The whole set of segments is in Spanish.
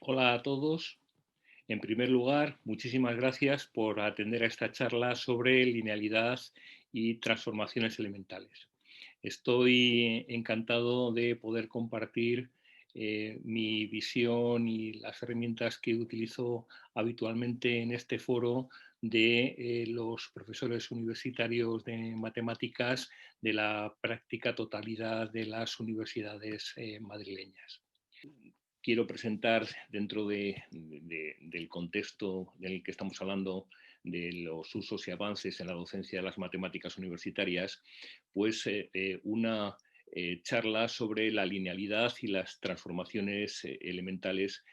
Hola a todos. En primer lugar, muchísimas gracias por atender a esta charla sobre linealidad y transformaciones elementales. Estoy encantado de poder compartir mi visión y las herramientas que utilizo habitualmente en este foro de los profesores universitarios de matemáticas de la práctica totalidad de las universidades madrileñas. Quiero presentar dentro del contexto en el que estamos hablando de los usos y avances en la docencia de las matemáticas universitarias, pues una charla sobre la linealidad y las transformaciones elementales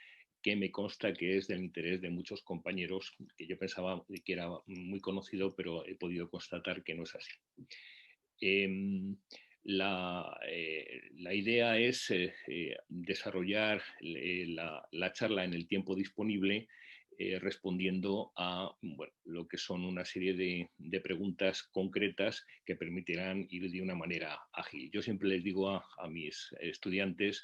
que me consta que es del interés de muchos compañeros, que yo pensaba que era muy conocido, pero he podido constatar que no es así. La idea es desarrollar la charla en el tiempo disponible respondiendo a lo que son una serie de preguntas concretas que permitirán ir de una manera ágil. Yo siempre les digo a mis estudiantes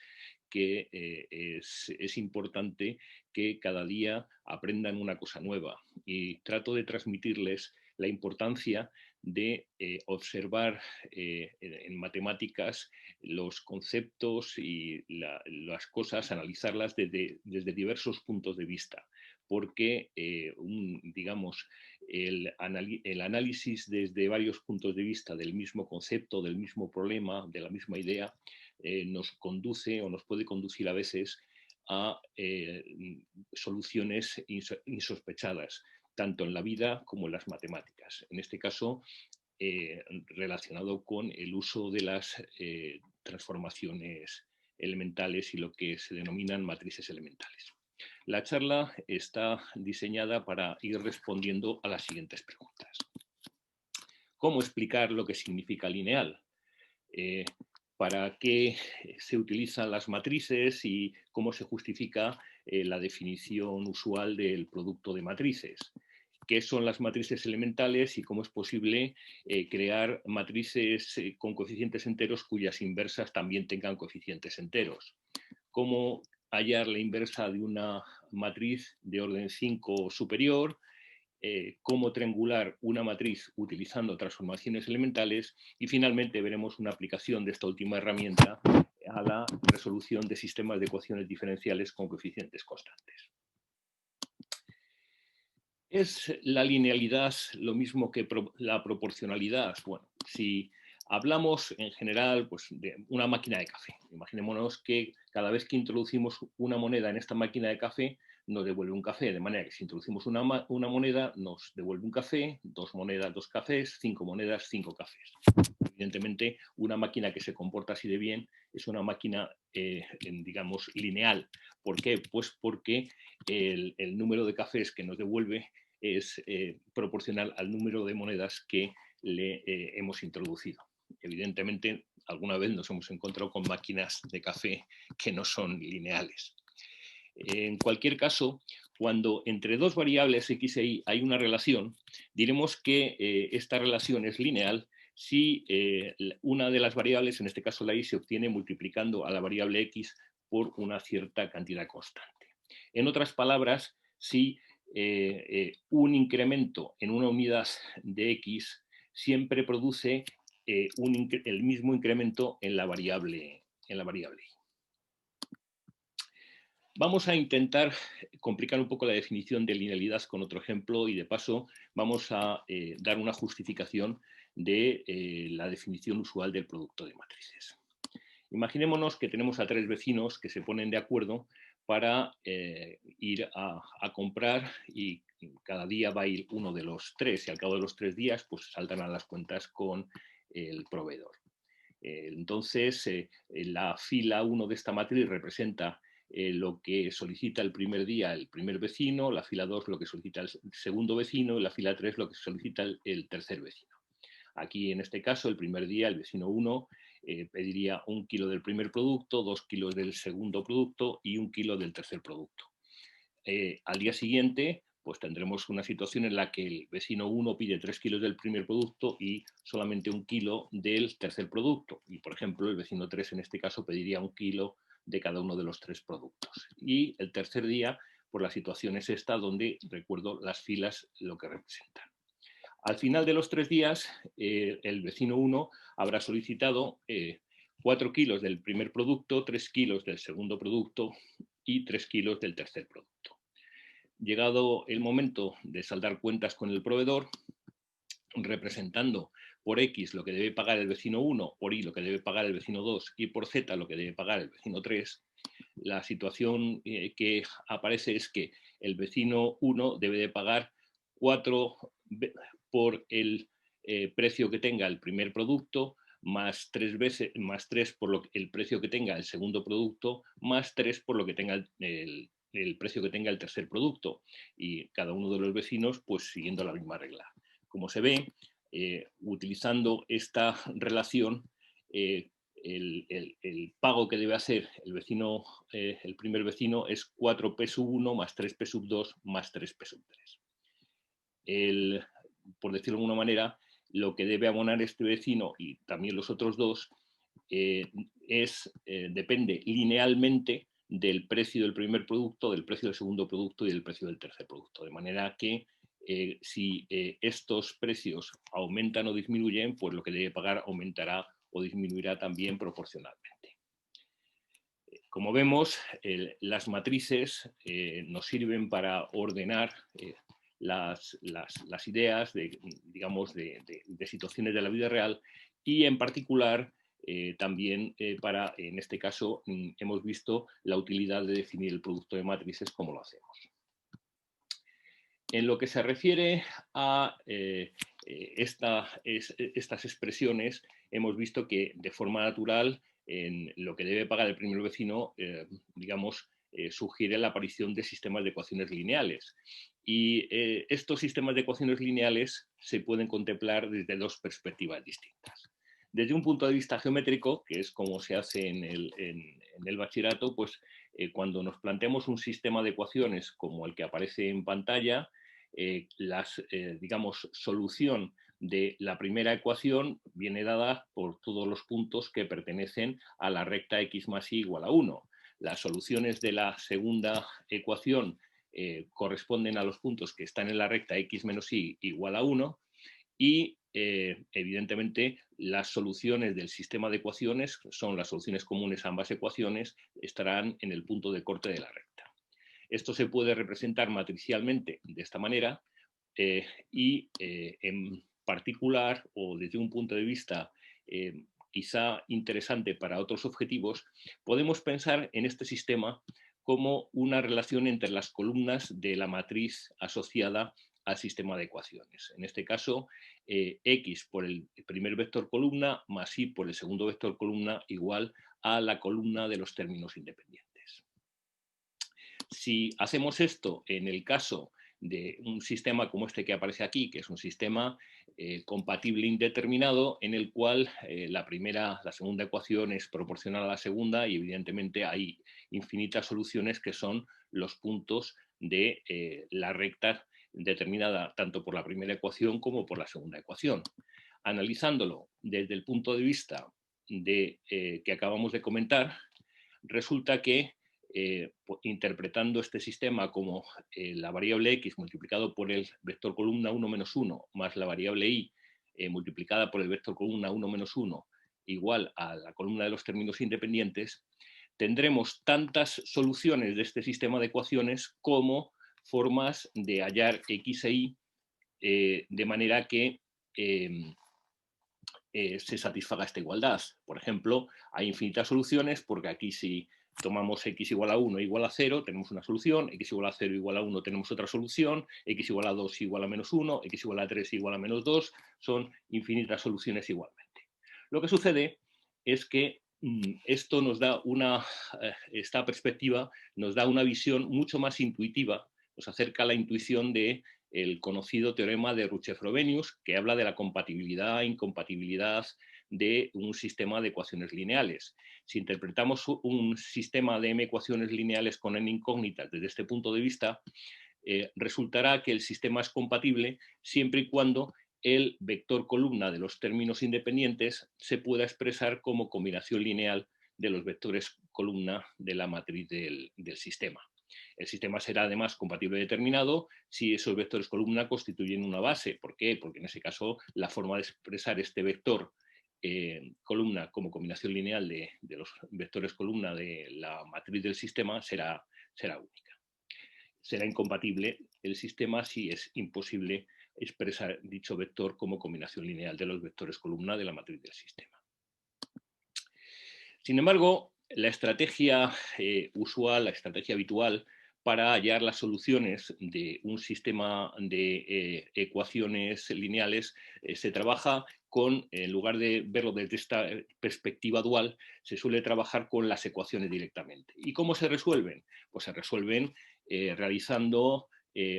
que es importante que cada día aprendan una cosa nueva y trato de transmitirles la importancia de observar en matemáticas los conceptos y las cosas, analizarlas desde diversos puntos de vista, porque digamos, el análisis desde varios puntos de vista del mismo concepto, del mismo problema, de la misma idea, nos conduce o nos puede conducir a veces a soluciones insospechadas, tanto en la vida como en las matemáticas. En este caso, relacionado con el uso de las transformaciones elementales y lo que se denominan matrices elementales. La charla está diseñada para ir respondiendo a las siguientes preguntas. ¿Cómo explicar lo que significa lineal? Eh, ¿Para qué se utilizan las matrices y cómo se justifica la definición usual del producto de matrices? ¿Qué son las matrices elementales y cómo es posible crear matrices con coeficientes enteros cuyas inversas también tengan coeficientes enteros? ¿Cómo hallar la inversa de una matriz de orden 5 superior? Cómo triangular una matriz utilizando transformaciones elementales y finalmente veremos una aplicación de esta última herramienta a la resolución de sistemas de ecuaciones diferenciales con coeficientes constantes. ¿Es la linealidad lo mismo que la proporcionalidad? Bueno, si hablamos en general pues, de una máquina de café, imaginémonos que cada vez que introducimos una moneda en esta máquina de café, nos devuelve un café, de manera que si introducimos una moneda, nos devuelve un café, dos monedas, dos cafés, cinco monedas, cinco cafés. Evidentemente, una máquina que se comporta así de bien es una máquina, digamos, lineal. ¿Por qué? Pues porque el número de cafés que nos devuelve es proporcional al número de monedas que le hemos introducido. Evidentemente, alguna vez nos hemos encontrado con máquinas de café que no son lineales. En cualquier caso, cuando entre dos variables x e y hay una relación, diremos que esta relación es lineal si una de las variables, en este caso la y, se obtiene multiplicando a la variable x por una cierta cantidad constante. En otras palabras, si un incremento en una unidad de x siempre produce el mismo incremento en la variable y. Vamos a intentar complicar un poco la definición de linealidad con otro ejemplo y de paso vamos a dar una justificación de la definición usual del producto de matrices. Imaginémonos que tenemos a tres vecinos que se ponen de acuerdo para ir a comprar y cada día va a ir uno de los tres y al cabo de los 3 días pues saltan a las cuentas con el proveedor. Entonces, la fila 1 de esta matriz representa lo que solicita el primer día el primer vecino, la fila 2 lo que solicita el segundo vecino y la fila 3 lo que solicita el tercer vecino. Aquí, en este caso, el primer día el vecino 1 pediría 1 kilo del primer producto, 2 kilos del segundo producto y 1 kilo del tercer producto. Al día siguiente, pues tendremos una situación en la que el vecino 1 pide 3 kilos del primer producto y solamente 1 kilo del tercer producto. Y, por ejemplo, el vecino 3 en este caso pediría 1 kilo de cada uno de los tres productos. Y el tercer día, pues la situación es esta, donde recuerdo las filas lo que representan. Al final de los 3 días, el vecino 1 habrá solicitado 4 kilos del primer producto, 3 kilos del segundo producto y 3 kilos del tercer producto. Llegado el momento de saldar cuentas con el proveedor, representando por X lo que debe pagar el vecino 1, por Y lo que debe pagar el vecino 2 y por Z lo que debe pagar el vecino 3, la situación que aparece es que el vecino 1 debe de pagar 4 por el precio que tenga el primer producto, más 3 veces, más 3 por el precio que tenga el segundo producto, más 3 por lo que tenga el precio que tenga el tercer producto. Y cada uno de los vecinos, pues siguiendo la misma regla. Como se ve, utilizando esta relación, el pago que debe hacer el vecino, el primer vecino, es 4P sub 1 más 3P sub 2 más 3P sub 3. Por decirlo de alguna manera, lo que debe abonar este vecino y también los otros dos depende linealmente del precio del primer producto, del precio del segundo producto y del precio del tercer producto. De manera que si estos precios aumentan o disminuyen, pues lo que debe pagar aumentará o disminuirá también proporcionalmente. Como vemos, las matrices nos sirven para ordenar las ideas digamos, de situaciones de la vida real y en particular también para, en este caso, hemos visto la utilidad de definir el producto de matrices como lo hacemos. En lo que se refiere a estas expresiones, hemos visto que de forma natural en lo que debe pagar el primer vecino, digamos, sugiere la aparición de sistemas de ecuaciones lineales. Y estos sistemas de ecuaciones lineales se pueden contemplar desde dos perspectivas distintas. Desde un punto de vista geométrico, que es como se hace en el bachillerato, pues cuando nos planteamos un sistema de ecuaciones como el que aparece en pantalla, digamos, solución de la primera ecuación viene dada por todos los puntos que pertenecen a la recta x más y igual a 1. Las soluciones de la segunda ecuación corresponden a los puntos que están en la recta x menos y igual a 1 y evidentemente las soluciones del sistema de ecuaciones, son las soluciones comunes a ambas ecuaciones, estarán en el punto de corte de la recta. Esto se puede representar matricialmente de esta manera y en particular, o desde un punto de vista quizá interesante para otros objetivos, podemos pensar en este sistema como una relación entre las columnas de la matriz asociada al sistema de ecuaciones. En este caso, X por el primer vector columna más Y por el segundo vector columna igual a la columna de los términos independientes. Si hacemos esto en el caso de un sistema como este que aparece aquí, que es un sistema compatible indeterminado, en el cual la segunda ecuación es proporcional a la segunda y evidentemente hay infinitas soluciones que son los puntos de la recta determinada tanto por la primera ecuación como por la segunda ecuación. Analizándolo desde el punto de vista que acabamos de comentar, resulta que interpretando este sistema como la variable x multiplicado por el vector columna 1 menos 1 más la variable y multiplicada por el vector columna 1 menos 1 igual a la columna de los términos independientes, tendremos tantas soluciones de este sistema de ecuaciones como formas de hallar x e y de manera que se satisfaga esta igualdad. Por ejemplo, hay infinitas soluciones porque aquí si tomamos x igual a 1 igual a 0, tenemos una solución, x igual a 0 igual a 1 tenemos otra solución, x igual a 2 igual a menos 1, x igual a 3 igual a menos 2, son infinitas soluciones igualmente. Lo que sucede es que esto nos da esta perspectiva nos da una visión mucho más intuitiva, nos acerca a la intuición del conocido teorema de Rouché-Frobenius, que habla de la compatibilidad e incompatibilidad de un sistema de ecuaciones lineales. Si interpretamos un sistema de m ecuaciones lineales con n incógnitas desde este punto de vista, resultará que el sistema es compatible siempre y cuando el vector columna de los términos independientes se pueda expresar como combinación lineal de los vectores columna de la matriz del sistema. El sistema será además compatible determinado si esos vectores columna constituyen una base. ¿Por qué? Porque en ese caso la forma de expresar este vector columna como combinación lineal de los vectores columna de la matriz del sistema será única. Será incompatible el sistema si es imposible expresar dicho vector como combinación lineal de los vectores columna de la matriz del sistema. Sin embargo, la estrategia usual, la estrategia habitual para hallar las soluciones de un sistema de ecuaciones lineales se trabaja con, en lugar de verlo desde esta perspectiva dual, se suele trabajar con las ecuaciones directamente. ¿Y cómo se resuelven? Pues se resuelven realizando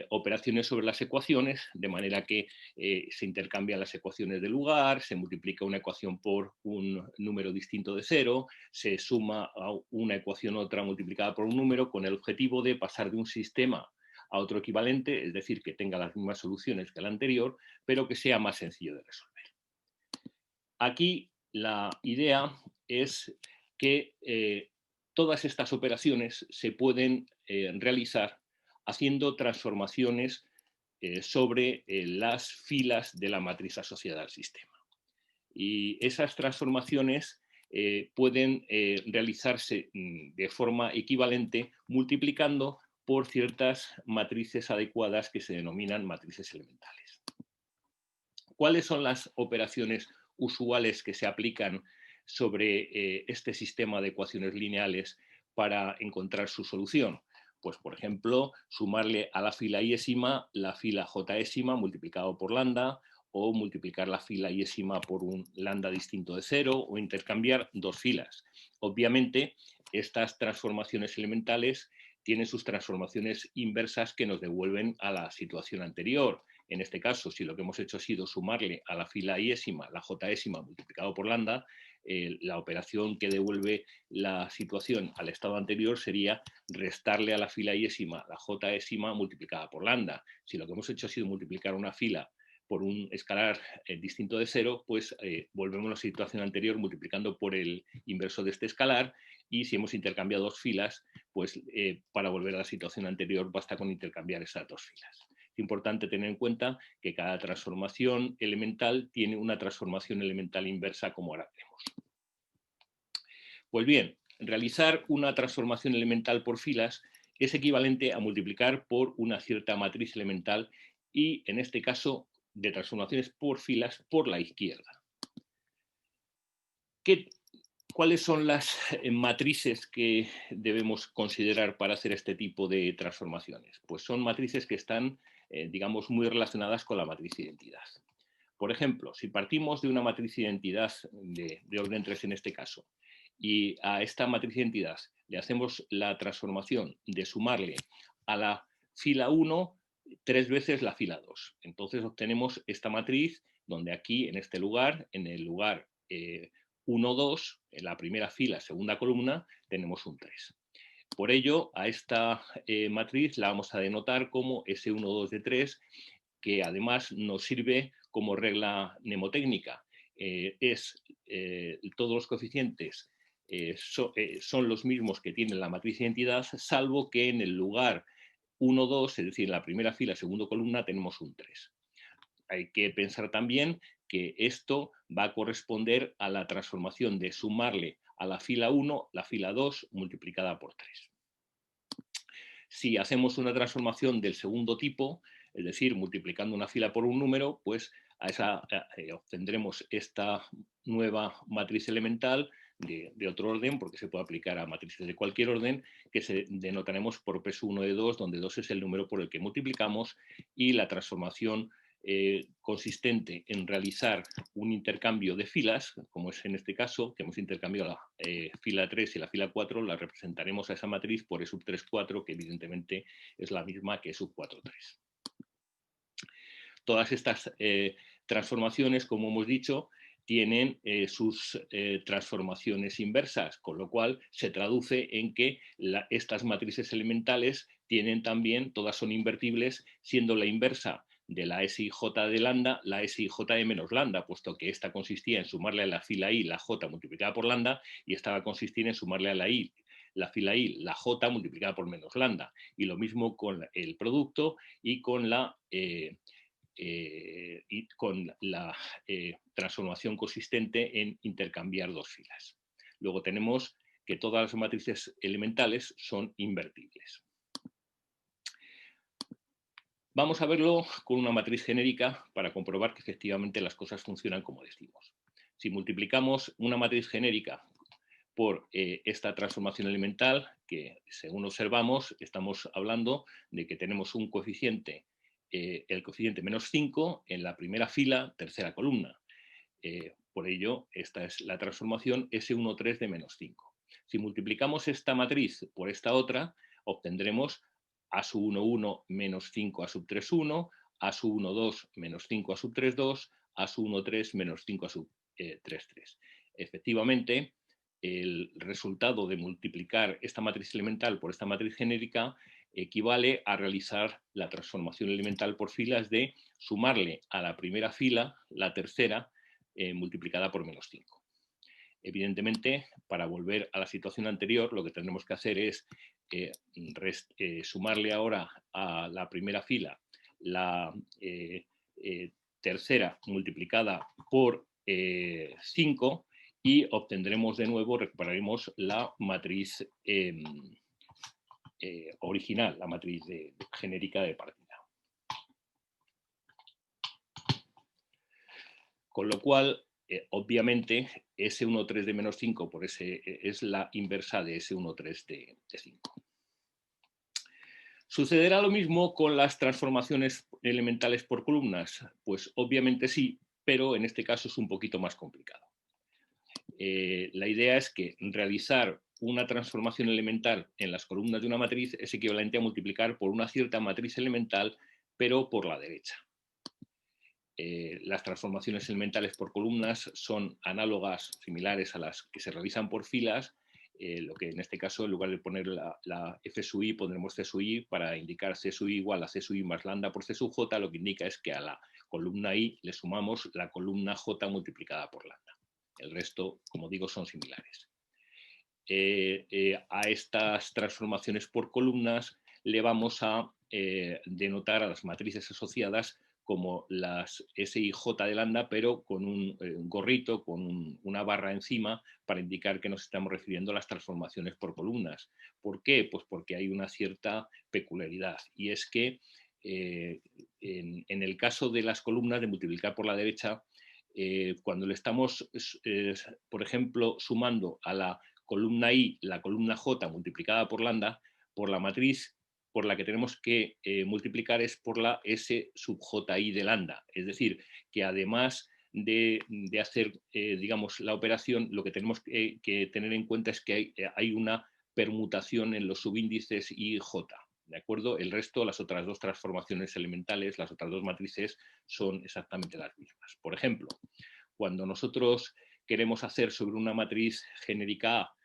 operaciones sobre las ecuaciones, de manera que se intercambian las ecuaciones de lugar, se multiplica una ecuación por un número distinto de cero, se suma a una ecuación otra multiplicada por un número con el objetivo de pasar de un sistema a otro equivalente, es decir, que tenga las mismas soluciones que el anterior, pero que sea más sencillo de resolver. Aquí la idea es que todas estas operaciones se pueden realizar haciendo transformaciones sobre las filas de la matriz asociada al sistema. Y esas transformaciones pueden realizarse de forma equivalente multiplicando por ciertas matrices adecuadas que se denominan matrices elementales. ¿Cuáles son las operaciones usuales que se aplican sobre este sistema de ecuaciones lineales para encontrar su solución? Pues, por ejemplo, sumarle a la fila iésima la fila jésima multiplicado por lambda, o multiplicar la fila iésima por un lambda distinto de cero, o intercambiar dos filas. Obviamente, estas transformaciones elementales tienen sus transformaciones inversas que nos devuelven a la situación anterior. En este caso, si lo que hemos hecho ha sido sumarle a la fila iésima la jésima multiplicado por lambda, la operación que devuelve la situación al estado anterior sería restarle a la fila iésima la jésima multiplicada por lambda. Si lo que hemos hecho ha sido multiplicar una fila por un escalar distinto de cero, pues volvemos a la situación anterior multiplicando por el inverso de este escalar, y si hemos intercambiado dos filas, pues para volver a la situación anterior basta con intercambiar esas dos filas. Es importante tener en cuenta que cada transformación elemental tiene una transformación elemental inversa, como ahora veremos. Pues bien, realizar una transformación elemental por filas es equivalente a multiplicar por una cierta matriz elemental, y en este caso de transformaciones por filas por la izquierda. ¿Cuáles son las matrices que debemos considerar para hacer este tipo de transformaciones? Pues son matrices que están, digamos, muy relacionadas con la matriz de identidad. Por ejemplo, si partimos de una matriz de identidad de orden 3 en este caso, y a esta matriz de identidad le hacemos la transformación de sumarle a la fila 1 3 veces la fila 2. Entonces obtenemos esta matriz donde aquí, en este lugar, en el lugar 1, 2, en la primera fila, segunda columna, tenemos un 3. Por ello, a esta matriz la vamos a denotar como S1, 2 de 3, que además nos sirve como regla mnemotécnica. Todos los coeficientes son los mismos que tiene la matriz de identidad, salvo que en el lugar 1, 2, es decir, en la primera fila, segunda columna, tenemos un 3. Hay que pensar también que esto va a corresponder a la transformación de sumarle a la fila 1 la fila 2 multiplicada por 3. Si hacemos una transformación del segundo tipo, es decir, multiplicando una fila por un número, pues obtendremos esta nueva matriz elemental de otro orden, porque se puede aplicar a matrices de cualquier orden, que se denotaremos por P1 de 2, donde 2 es el número por el que multiplicamos, y la transformación consistente en realizar un intercambio de filas, como es en este caso, que hemos intercambiado la fila 3 y la fila 4, la representaremos a esa matriz por E sub 3, 4, que evidentemente es la misma que E sub 4, 3. Todas estas transformaciones, como hemos dicho, tienen sus transformaciones inversas, con lo cual se traduce en que estas matrices elementales tienen también, todas son invertibles, siendo la inversa de la SIJ de lambda, la SIJ de menos lambda, puesto que esta consistía en sumarle a la fila I la J multiplicada por lambda y esta va a consistir en sumarle a la fila I la J multiplicada por menos lambda. Y lo mismo con el producto y con la transformación consistente en intercambiar dos filas. Luego tenemos que todas las matrices elementales son invertibles. Vamos a verlo con una matriz genérica para comprobar que efectivamente las cosas funcionan como decimos. Si multiplicamos una matriz genérica por esta transformación elemental, que según observamos estamos hablando de que tenemos un coeficiente, el coeficiente menos 5 en la primera fila, tercera columna. Por ello, esta es la transformación S13 de menos 5. Si multiplicamos esta matriz por esta otra, obtendremos A sub 1, 1 menos 5 A sub 3, 1, A sub 1, 2 menos 5 A sub 3, 2, A sub 1, 3 menos 5 A sub 3, 3. Efectivamente, el resultado de multiplicar esta matriz elemental por esta matriz genérica equivale a realizar la transformación elemental por filas de sumarle a la primera fila la tercera multiplicada por menos 5. Evidentemente, para volver a la situación anterior, lo que tendremos que hacer es sumarle ahora a la primera fila la tercera multiplicada por 5 y obtendremos de nuevo, recuperaremos la matriz original, la matriz genérica de partida. Con lo cual, obviamente, S13 de menos 5 por S es la inversa de S13 de 5. ¿Sucederá lo mismo con las transformaciones elementales por columnas? Pues obviamente sí, pero en este caso es un poquito más complicado. La idea es que realizar una transformación elemental en las columnas de una matriz es equivalente a multiplicar por una cierta matriz elemental, pero por la derecha. Las transformaciones elementales por columnas son análogas, similares a las que se realizan por filas, lo que en este caso, en lugar de poner la F sub i, pondremos C sub i para indicar C sub i igual a C sub i más lambda por C sub j, lo que indica es que a la columna i le sumamos la columna j multiplicada por lambda. El resto, como digo, son similares. A estas transformaciones por columnas le vamos a denotar a las matrices asociadas como las SIJ de lambda, pero con un gorrito, con una barra encima para indicar que nos estamos refiriendo a las transformaciones por columnas. ¿Por qué? Pues porque hay una cierta peculiaridad, y es que en el caso de las columnas de multiplicar por la derecha, cuando le estamos, por ejemplo, sumando a la columna I la columna J multiplicada por lambda, por la matriz por la que tenemos que multiplicar es por la S sub JI de lambda. Es decir, que además de hacer, digamos, la operación, lo que tenemos que tener en cuenta es que hay una permutación en los subíndices I y J. ¿De acuerdo? El resto, las otras dos transformaciones elementales, las otras dos matrices, son exactamente las mismas. Por ejemplo, cuando nosotros queremos hacer sobre una matriz genérica A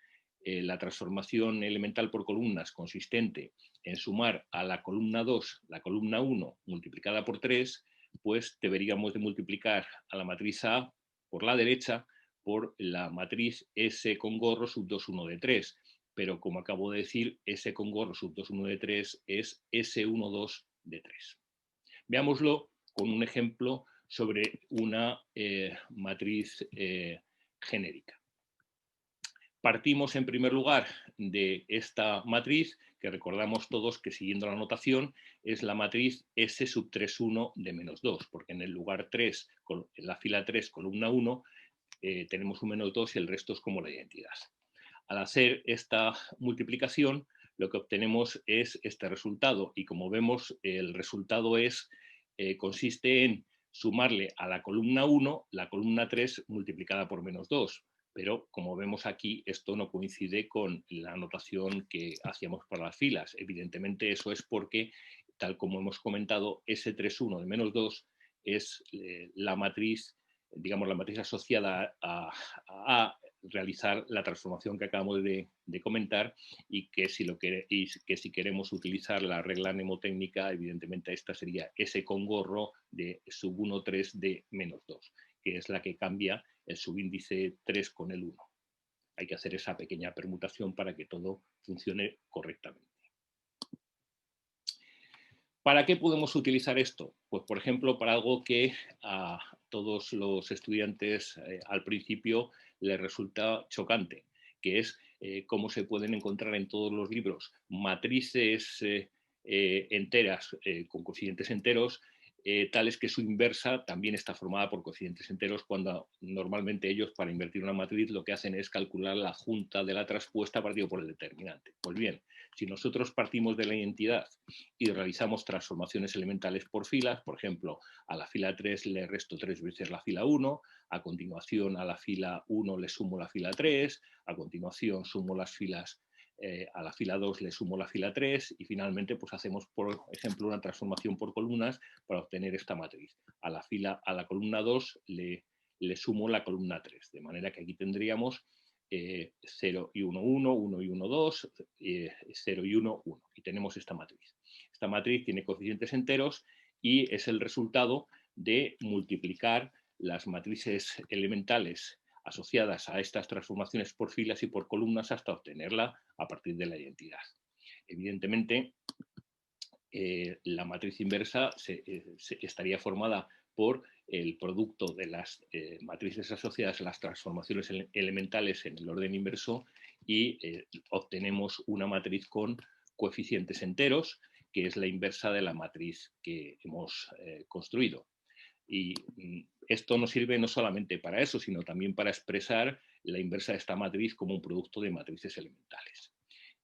la transformación elemental por columnas consistente en sumar a la columna 2 la columna 1 multiplicada por 3, pues deberíamos de multiplicar a la matriz A por la derecha por la matriz S con gorro sub 2, 1 de 3. Pero como acabo de decir, S con gorro sub 2, 1 de 3 es S1, 2 de 3. Veámoslo con un ejemplo sobre una matriz genérica. Partimos en primer lugar de esta matriz, que recordamos todos que siguiendo la notación es la matriz S sub 3, 1 de menos 2, porque en el lugar 3, en la fila 3, columna 1, tenemos un menos 2 y el resto es como la identidad. Al hacer esta multiplicación, lo que obtenemos es este resultado, y como vemos, el resultado consiste en sumarle a la columna 1 la columna 3 multiplicada por menos 2. Pero como vemos aquí, esto no coincide con la notación que hacíamos para las filas. Evidentemente eso es porque, tal como hemos comentado, S31 de menos 2 es la matriz, digamos, la matriz asociada a realizar la transformación que acabamos de comentar y que si queremos utilizar la regla mnemotécnica, evidentemente esta sería S con gorro de sub 1, 3 de menos 2, que es la que cambia el subíndice 3 con el 1. Hay que hacer esa pequeña permutación para que todo funcione correctamente. ¿Para qué podemos utilizar esto? Pues, por ejemplo, para algo que a todos los estudiantes al principio les resulta chocante, que es cómo se pueden encontrar en todos los libros matrices enteras con cocientes enteros, tales que su inversa también está formada por cocientes enteros, cuando normalmente ellos, para invertir una matriz, lo que hacen es calcular la adjunta de la traspuesta partido por el determinante. Pues bien, si nosotros partimos de la identidad y realizamos transformaciones elementales por filas, por ejemplo, a la fila 3 le resto 3 veces la fila 1, a continuación a la fila 1 le sumo la fila 3, a continuación sumo las filas, a la fila 2 le sumo la fila 3 y finalmente pues hacemos, por ejemplo, una transformación por columnas para obtener esta matriz. A la columna 2 le sumo la columna 3, de manera que aquí tendríamos 0 y 1, 1, 1 y 1, 2, 0 y 1, 1. Y tenemos esta matriz. Esta matriz tiene coeficientes enteros y es el resultado de multiplicar las matrices elementales asociadas a estas transformaciones por filas y por columnas hasta obtenerla a partir de la identidad. Evidentemente, la matriz inversa estaría formada por el producto de las matrices asociadas a las transformaciones elementales en el orden inverso y obtenemos una matriz con coeficientes enteros, que es la inversa de la matriz que hemos construido. Y esto nos sirve no solamente para eso, sino también para expresar la inversa de esta matriz como un producto de matrices elementales.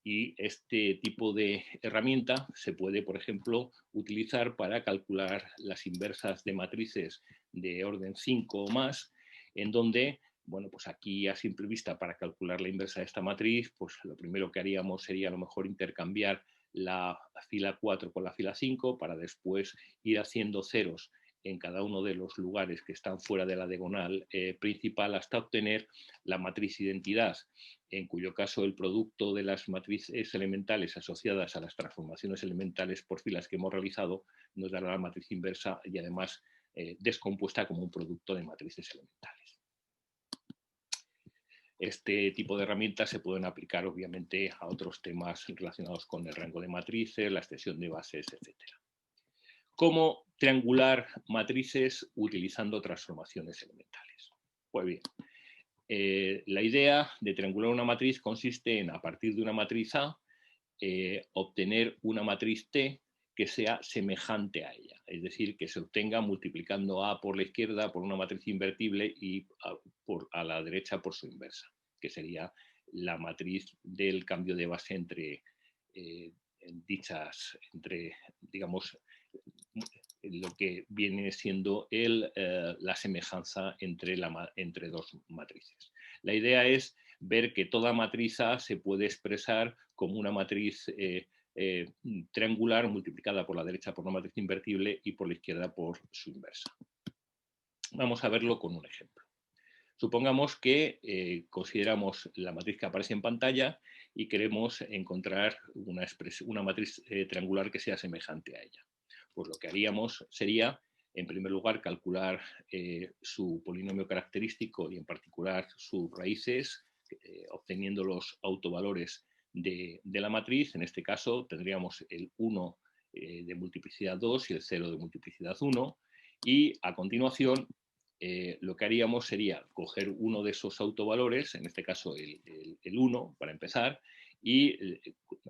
Y este tipo de herramienta se puede, por ejemplo, utilizar para calcular las inversas de matrices de orden 5 o más, en donde, bueno, pues aquí a simple vista, para calcular la inversa de esta matriz, pues lo primero que haríamos sería a lo mejor intercambiar la fila 4 con la fila 5 para después ir haciendo ceros en cada uno de los lugares que están fuera de la diagonal principal hasta obtener la matriz identidad, en cuyo caso el producto de las matrices elementales asociadas a las transformaciones elementales por filas que hemos realizado nos dará la matriz inversa y además descompuesta como un producto de matrices elementales. Este tipo de herramientas se pueden aplicar obviamente a otros temas relacionados con el rango de matrices, la extensión de bases, etc. ¿Cómo triangular matrices utilizando transformaciones elementales? Pues bien, la idea de triangular una matriz consiste en, a partir de una matriz A, obtener una matriz T que sea semejante a ella, es decir, que se obtenga multiplicando A por la izquierda por una matriz invertible y a la derecha por su inversa, que sería la matriz del cambio de base entre digamos, lo que viene siendo la semejanza entre dos matrices. La idea es ver que toda matriz A se puede expresar como una matriz triangular multiplicada por la derecha por una matriz invertible y por la izquierda por su inversa. Vamos a verlo con un ejemplo. Supongamos que consideramos la matriz que aparece en pantalla y queremos encontrar una matriz triangular que sea semejante a ella. Pues lo que haríamos sería, en primer lugar, calcular su polinomio característico y en particular sus raíces, obteniendo los autovalores de la matriz. En este caso tendríamos el 1 de multiplicidad 2 y el 0 de multiplicidad 1. Y a continuación lo que haríamos sería coger uno de esos autovalores, en este caso el 1 para empezar, y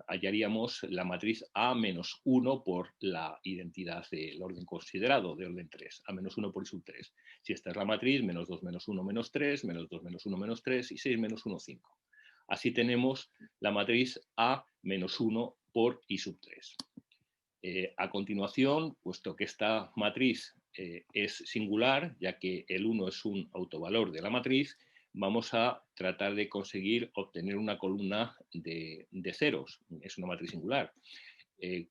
hallaríamos la matriz A menos 1 por la identidad del orden considerado, de orden 3, A menos 1 por I sub 3. Si esta es la matriz, menos 2 menos 1 menos 3, menos 2 menos 1 menos 3 y 6 menos 1, 5. Así tenemos la matriz A menos 1 por I sub 3. A continuación, puesto que esta matriz es singular, ya que el 1 es un autovalor de la matriz, vamos a tratar de conseguir obtener una columna de ceros. Es una matriz singular.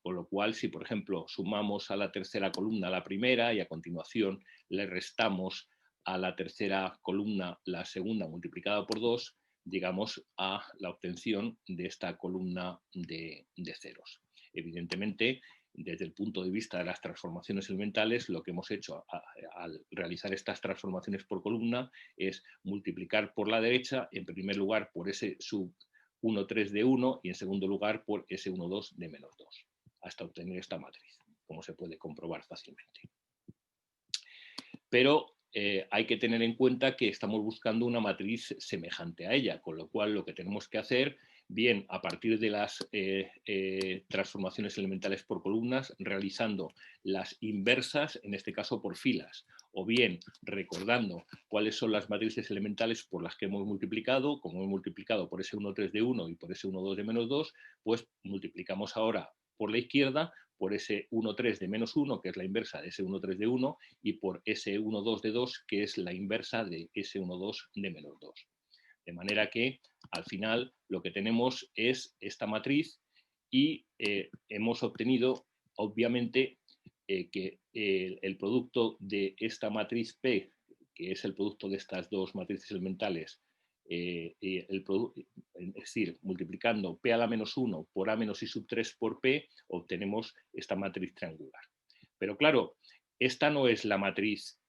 Con lo cual, si por ejemplo sumamos a la tercera columna la primera y a continuación le restamos a la tercera columna la segunda multiplicada por 2, llegamos a la obtención de esta columna de ceros. Evidentemente, desde el punto de vista de las transformaciones elementales, lo que hemos hecho al realizar estas transformaciones por columna es multiplicar por la derecha, en primer lugar, por ese sub 1, 3 de 1 y en segundo lugar por ese 1, 2 de menos 2, hasta obtener esta matriz, como se puede comprobar fácilmente. Pero hay que tener en cuenta que estamos buscando una matriz semejante a ella, con lo cual lo que tenemos que hacer, bien a partir de las transformaciones elementales por columnas, realizando las inversas, en este caso por filas, o bien recordando cuáles son las matrices elementales por las que hemos multiplicado, como hemos multiplicado por ese 1, 3 de 1 y por ese 1, 2 de menos 2, pues multiplicamos ahora por la izquierda por ese 1, 3 de menos 1, que es la inversa de ese 1, 3 de 1, y por ese 1, 2 de 2, que es la inversa de ese 1, 2 de menos 2. De manera que, al final, lo que tenemos es esta matriz y hemos obtenido, obviamente, que el producto de esta matriz P, que es el producto de estas dos matrices elementales, es decir, multiplicando P a la menos 1 por A menos I sub 3 por P, obtenemos esta matriz triangular. Pero claro, esta no es la matriz,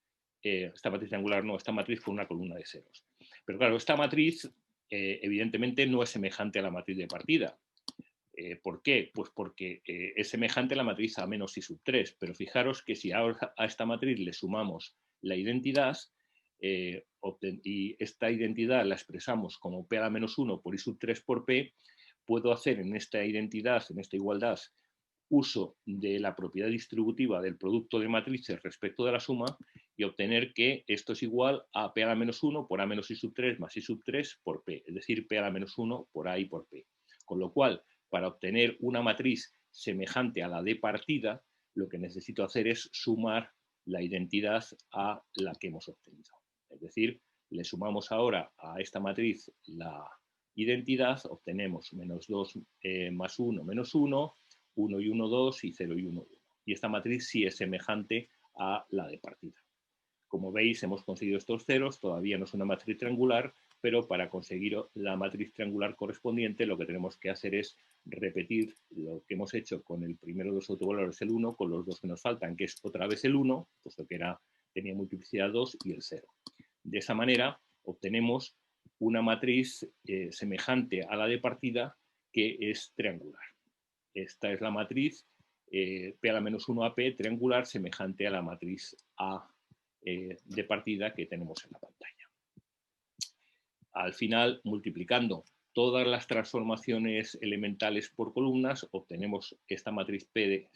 esta matriz triangular no, esta matriz con una columna de ceros. Pero claro, esta matriz evidentemente no es semejante a la matriz de partida. ¿Por qué? Pues porque es semejante a la matriz A menos I sub 3, pero fijaros que si ahora a esta matriz le sumamos la identidad, y esta identidad la expresamos como P a la menos 1 por I sub 3 por P, puedo hacer en esta identidad, en esta igualdad, uso de la propiedad distributiva del producto de matrices respecto de la suma y obtener que esto es igual a P a la menos 1 por A menos I sub 3 más I sub 3 por P, es decir, P a la menos 1 por A y por P. Con lo cual, para obtener una matriz semejante a la de partida, lo que necesito hacer es sumar la identidad a la que hemos obtenido. Es decir, le sumamos ahora a esta matriz la identidad, obtenemos menos 2 más 1 menos 1, 1 y 1, 2 y 0 y 1, 1. Y esta matriz sí es semejante a la de partida. Como veis, hemos conseguido estos ceros, todavía no es una matriz triangular, pero para conseguir la matriz triangular correspondiente lo que tenemos que hacer es repetir lo que hemos hecho con el primero de los autovalores, el 1, con los dos que nos faltan, que es otra vez el 1, puesto que tenía multiplicidad 2 y el 0. De esa manera obtenemos una matriz semejante a la de partida que es triangular. Esta es la matriz P a la menos 1 AP triangular semejante a la matriz A de partida que tenemos en la pantalla. Al final, multiplicando todas las transformaciones elementales por columnas, obtenemos esta matriz P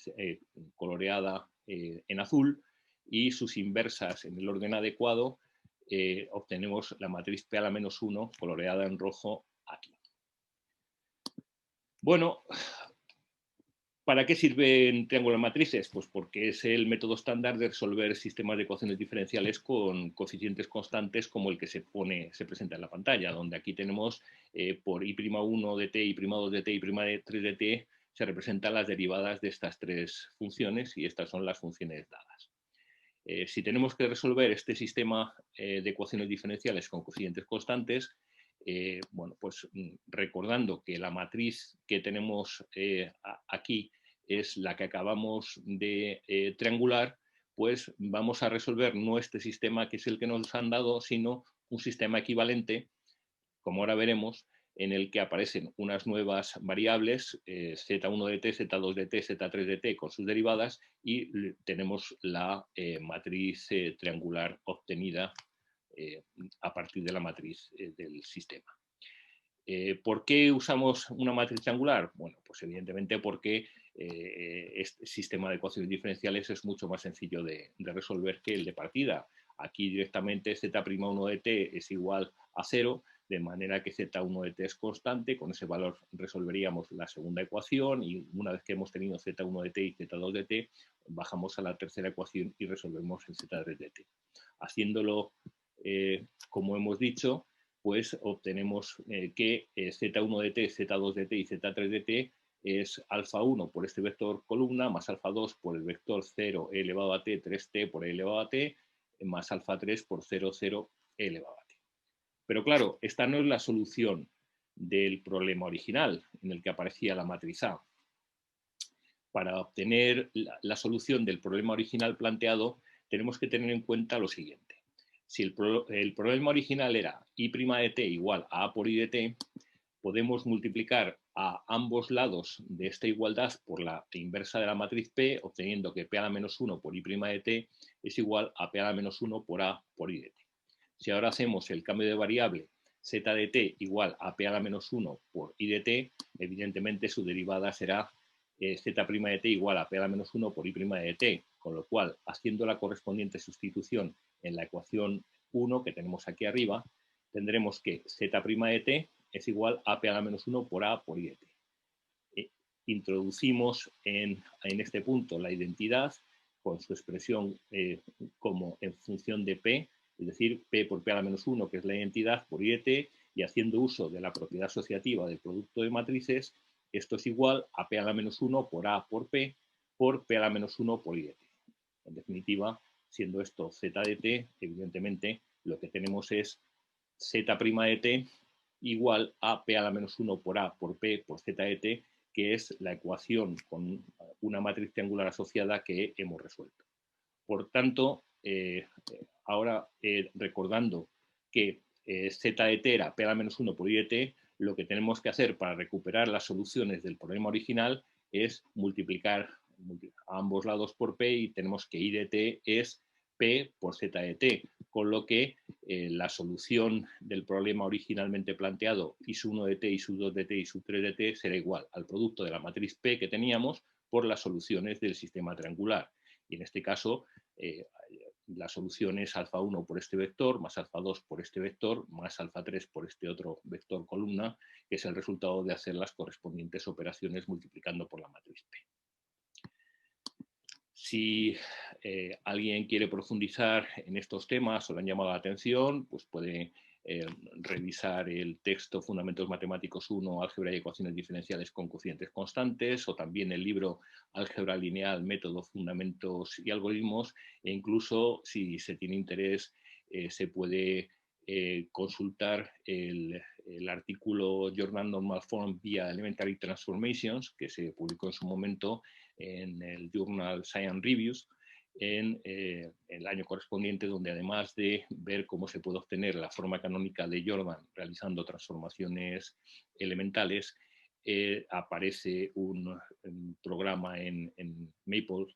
coloreada en azul y sus inversas en el orden adecuado, obtenemos la matriz P a la menos 1 coloreada en rojo aquí. Bueno, ¿para qué sirven triángulos matrices? Pues porque es el método estándar de resolver sistemas de ecuaciones diferenciales con coeficientes constantes como el que se presenta en la pantalla, donde aquí tenemos por I'1 de t, I'2 de t, I'3 de t, se representan las derivadas de estas tres funciones y estas son las funciones dadas. Si tenemos que resolver este sistema de ecuaciones diferenciales con coeficientes constantes, bueno, pues recordando que la matriz que tenemos aquí es la que acabamos de triangular, pues vamos a resolver no este sistema que es el que nos han dado, sino un sistema equivalente, como ahora veremos, en el que aparecen unas nuevas variables, z1 de t, z2 de t, z3 de t, con sus derivadas, y tenemos la matriz triangular obtenida a partir de la matriz del sistema. ¿Por qué usamos una matriz triangular? Bueno, pues evidentemente porque este sistema de ecuaciones diferenciales es mucho más sencillo de resolver que el de partida. Aquí directamente z'1 de t es igual a 0, de manera que z1 de t es constante, con ese valor resolveríamos la segunda ecuación y una vez que hemos tenido z1 de t y z2 de t, bajamos a la tercera ecuación y resolvemos el z3 de t. Haciéndolo como hemos dicho, pues obtenemos que z1 de t, z2 de t y z3 de t es alfa 1 por este vector columna más alfa 2 por el vector 0 e elevado a t, 3t por e elevado a t, más alfa 3 por 0,0 e elevado a t. Pero claro, esta no es la solución del problema original en el que aparecía la matriz A. Para obtener la solución del problema original planteado, tenemos que tener en cuenta lo siguiente. Si el problema original era I' de t igual a A por I de t, podemos multiplicar a ambos lados de esta igualdad por la inversa de la matriz P, obteniendo que P a la menos 1 por I' de t es igual a P a la menos 1 por A por I de t. Si ahora hacemos el cambio de variable z de t igual a P a la menos 1 por I de t, evidentemente su derivada será z' de t igual a P a la menos 1 por I' de t, con lo cual, haciendo la correspondiente sustitución en la ecuación 1 que tenemos aquí arriba, tendremos que z' de t es igual a P a la menos 1 por A por I de t. Introducimos en este punto la identidad con su expresión como en función de P, es decir, P por P a la menos 1, que es la identidad, por I de t, y haciendo uso de la propiedad asociativa del producto de matrices, esto es igual a P a la menos 1 por A por P a la menos 1 por I de t. En definitiva, siendo esto Z de t, evidentemente lo que tenemos es Z' de t igual a P a la menos 1 por A por P por Z de t, que es la ecuación con una matriz triangular asociada que hemos resuelto. Por tanto, ahora recordando que Z de t era P a la menos 1 por I de t, lo que tenemos que hacer para recuperar las soluciones del problema original es multiplicar a ambos lados por P, y tenemos que I de t es P por Z de t, con lo que la solución del problema originalmente planteado, I sub 1 de t, I sub 2 de t, I sub 3 de t, será igual al producto de la matriz P que teníamos por las soluciones del sistema triangular. Y en este caso, la solución es alfa 1 por este vector, más alfa 2 por este vector, más alfa 3 por este otro vector columna, que es el resultado de hacer las correspondientes operaciones multiplicando por la matriz P. Si alguien quiere profundizar en estos temas o le han llamado la atención, pues puede revisar el texto Fundamentos Matemáticos 1, Álgebra y Ecuaciones Diferenciales con Cocientes Constantes, o también el libro Álgebra Lineal, Método, Fundamentos y Algoritmos, e incluso, si se tiene interés, se puede consultar el artículo Jordan Normal Form via Elementary Transformations, que se publicó en su momento en el Journal Science Reviews, en el año correspondiente, donde además de ver cómo se puede obtener la forma canónica de Jordan realizando transformaciones elementales, aparece un programa en Maple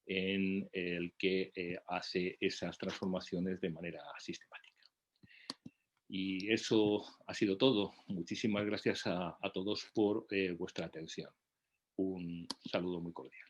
en el que hace esas transformaciones de manera sistemática. Y eso ha sido todo. Muchísimas gracias a todos por vuestra atención. Un saludo muy cordial.